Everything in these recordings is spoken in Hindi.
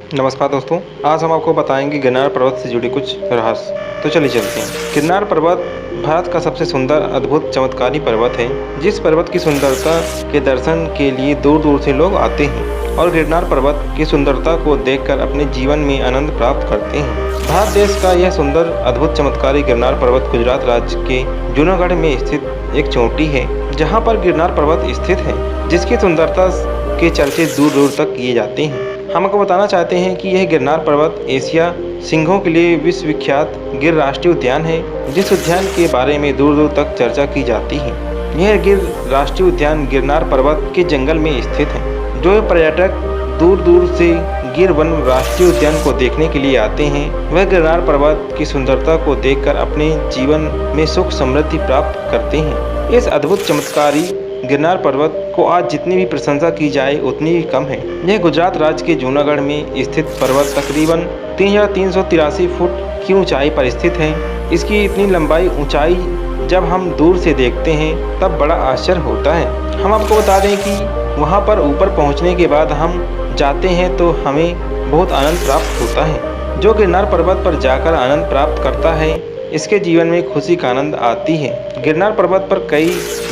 नमस्कार दोस्तों, आज हम आपको बताएंगे गिरनार पर्वत से जुड़ी कुछ रहस्य। तो चलिए चलते हैं। गिरनार पर्वत भारत का सबसे सुंदर, अद्भुत, चमत्कारी पर्वत है, जिस पर्वत की सुंदरता के दर्शन के लिए दूर दूर से लोग आते हैं और गिरनार पर्वत की सुंदरता को देखकर अपने जीवन में आनंद प्राप्त करते हैं। भारत देश का यह सुंदर, अद्भुत, चमत्कारी गिरनार पर्वत गुजरात राज्य के जूनागढ़ में स्थित एक चोटी है, जहाँ पर गिरनार पर्वत स्थित है, जिसकी सुंदरता के चर्चे दूर दूर तक किए जाते हैं। हम आपको बताना चाहते हैं कि यह गिरनार पर्वत एशिया सिंहों के लिए विश्वविख्यात गिर राष्ट्रीय उद्यान है, जिस उद्यान के बारे में दूर दूर तक चर्चा की जाती है। यह गिर राष्ट्रीय उद्यान गिरनार पर्वत के जंगल में स्थित है। जो पर्यटक दूर दूर से गिर वन राष्ट्रीय उद्यान को देखने के लिए आते हैं, वह गिरनार पर्वत की सुंदरता को देखकर अपने जीवन में सुख समृद्धि प्राप्त करते हैं। इस अद्भुत, चमत्कारी गिरनार पर्वत को आज जितनी भी प्रशंसा की जाए उतनी ही कम है। यह गुजरात राज्य के जूनागढ़ में स्थित पर्वत तकरीबन 3383 फुट की ऊंचाई पर स्थित है। इसकी इतनी लंबाई ऊंचाई जब हम दूर से देखते हैं तब बड़ा आश्चर्य होता है। हम आपको बता दें कि वहां पर ऊपर पहुंचने के बाद हम जाते हैं तो हमें बहुत आनंद प्राप्त होता है। जो गिरनार पर्वत पर जाकर आनंद प्राप्त करता है, इसके जीवन में खुशी का आनंद आती है। गिरनार पर्वत पर कई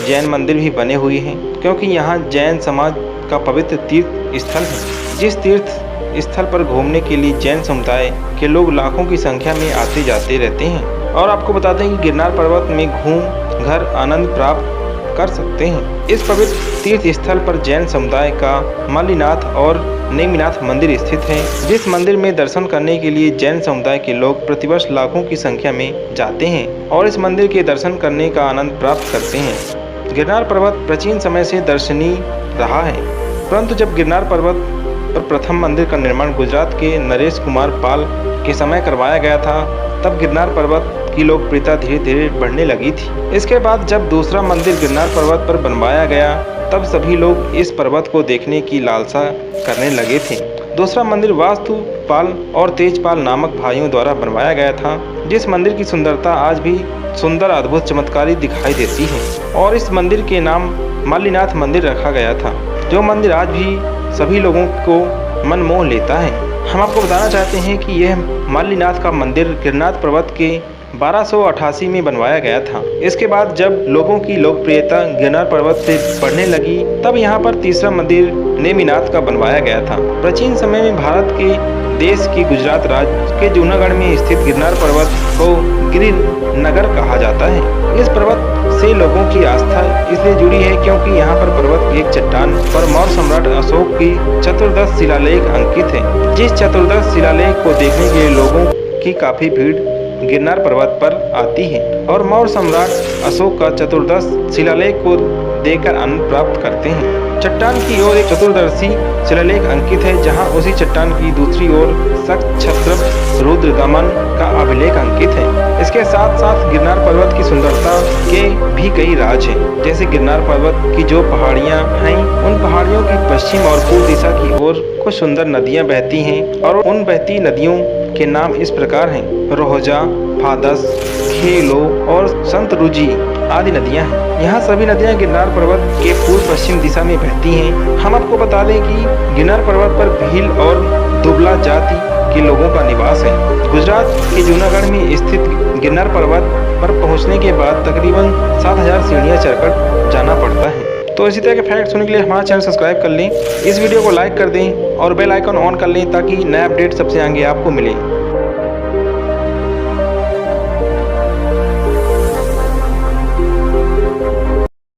जैन मंदिर भी बने हुए हैं, क्योंकि यहाँ जैन समाज का पवित्र तीर्थ स्थल है। जिस तीर्थ स्थल पर घूमने के लिए जैन समुदाय के लोग लाखों की संख्या में आते जाते रहते हैं। और आपको बता दें कि गिरनार पर्वत में घूम घर आनंद प्राप्त कर सकते हैं। इस पवित्र तीर्थ स्थल पर जैन समुदाय का मल्लिनाथ और नेमिनाथ मंदिर स्थित है, जिस मंदिर में दर्शन करने के लिए जैन समुदाय के लोग प्रतिवर्ष लाखों की संख्या में जाते हैं और इस मंदिर के दर्शन करने का आनंद प्राप्त करते हैं। गिरनार पर्वत प्राचीन समय से दर्शनीय रहा है, परंतु जब गिरनार पर्वत पर प्रथम मंदिर का निर्माण गुजरात के नरेश कुमार पाल के समय करवाया गया था, तब गिरनार पर्वत की लोकप्रियता धीरे धीरे बढ़ने लगी थी। इसके बाद जब दूसरा मंदिर गिरनार पर्वत पर बनवाया गया, तब सभी लोग इस पर्वत को देखने की लालसा करने लगे थे। दूसरा मंदिर वास्तुपाल और तेजपाल नामक भाइयों द्वारा बनवाया गया था, जिस मंदिर की सुंदरता आज भी सुंदर, अद्भुत, चमत्कारी दिखाई देती है और इस मंदिर के नाम मल्लिनाथ मंदिर रखा गया था। जो मंदिर आज भी सभी लोगों को मन मोह लेता है। हम आपको बताना चाहते हैं कि यह मल्लिनाथ का मंदिर गिरनार पर्वत के 1288 में बनवाया गया था। इसके बाद जब लोगों की लोकप्रियता गिरनार पर्वत से बढ़ने लगी, तब यहाँ पर तीसरा मंदिर नेमिनाथ का बनवाया गया था। प्राचीन समय में भारत के देश की गुजरात राज्य के जूनागढ़ में स्थित गिरनार पर्वत को गिरि नगर कहा जाता है। इस पर्वत से लोगों की आस्था इसलिए जुड़ी है क्योंकि यहाँ पर पर्वत की एक चट्टान पर मौर्य सम्राट अशोक की चतुर्दश शिलालेख अंकित है। जिस चतुर्दश शिलालेख को देखने के लिए लोगों की काफी भीड़ गिरनार पर्वत पर आती है और मौर्य सम्राट अशोक का चतुर्दश शिलालेख को देखकर आनंद प्राप्त करते हैं। चट्टान की ओर एक चतुर्दशी शिलालेख अंकित है, जहां उसी चट्टान की दूसरी ओर सक्षत्रप रुद्रदमन का अभिलेख अंकित है। इसके साथ साथ गिरनार पर्वत की सुंदरता के भी कई राज हैं, जैसे गिरनार पर्वत की जो पहाड़ियां हैं, उन पहाड़ियों की पश्चिम और पूर्व दिशा की ओर कुछ सुंदर नदियां बहती हैं और उन बहती नदियों के नाम इस प्रकार हैं: रोहजा, फादस, खेलो और संतरुजी आदि नदियां हैं। यहाँ सभी नदियां गिरनार पर्वत के पूर्व पश्चिम दिशा में बहती हैं। हम आपको बता दें कि गिरनार पर्वत पर भील और दुबला जाति के लोगों का निवास है। गुजरात के जूनागढ़ में स्थित गिरनार पर्वत पर पहुँचने के बाद तकरीबन 7000 सीढ़ियाँ चढ़कर जाना पड़ता है। तो इसी तरह के फैक्ट सुनने के लिए हमारा चैनल सब्सक्राइब कर लें, इस वीडियो को लाइक कर दें और बेल आइकन ऑन कर लें ताकि नया अपडेट सबसे आगे आपको मिले।